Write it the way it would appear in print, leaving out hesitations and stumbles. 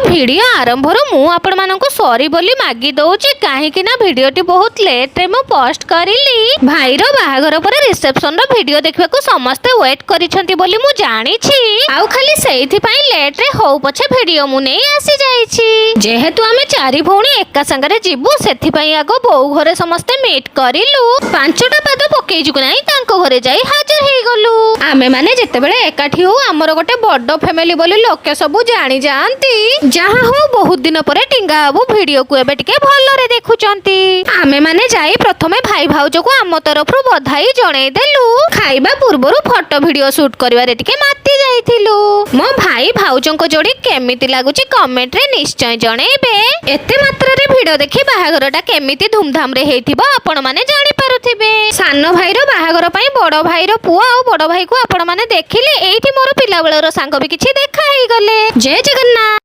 Video आरंभर मु आपण मानक सॉरी बोली मागी दउची काहेकि ना भिडियोटी बहुत लेट रे मु पोस्ट करिली। भाईर बाहागर पर रिसेप्शन रो भिडियो देखबा को समस्त वेट करिसंती बोली मु जानी छी। आउ खाली सेइथि पई लेट रे हो पछे भिडियो मु नै आसी जाई छी। जेहेतु आमे चारि भौणी एका संगरे जिबु सेथि पई आगो बौ घरे समस्त मीट करिलु। पांचटा पाद पकेइ जुक नाही तांको घरे जाई हाजर हेइ गलु। आमे माने जेते बेले एकाठी हो हमर गोटे बड्ड फैमिली बोली लोके सब जानी जानती। जहाँ हो बहुत दिन पर टिंगा बाबू भिडियो को एबे टिके भलरे देखुचंती। आमे माने जाई प्रथमे भाई भाउज को आम तरफरु बधाई जणै देलु। खाइबा पूर्वरु फोटो भिडियो शूट करिवारे टिके माती जाइथिलु। मो भाई भाउजन को जोड़ी केमिति लागुची कमेंट रे निश्चय जणैबे। एते मात्रा रे भिडियो देखि बाहागरटा केमिति धूमधाम रे हेइथिबो आपण माने जानि पारुथिबे। सानो भाईरो बाहागर पई बड़ भाईरो पुआ आ बड़ भाई को आपण माने देखिले एइथि मोर पिला बेलर सांग भी किछि देखा हेइ गले। जय जगन्नाथ।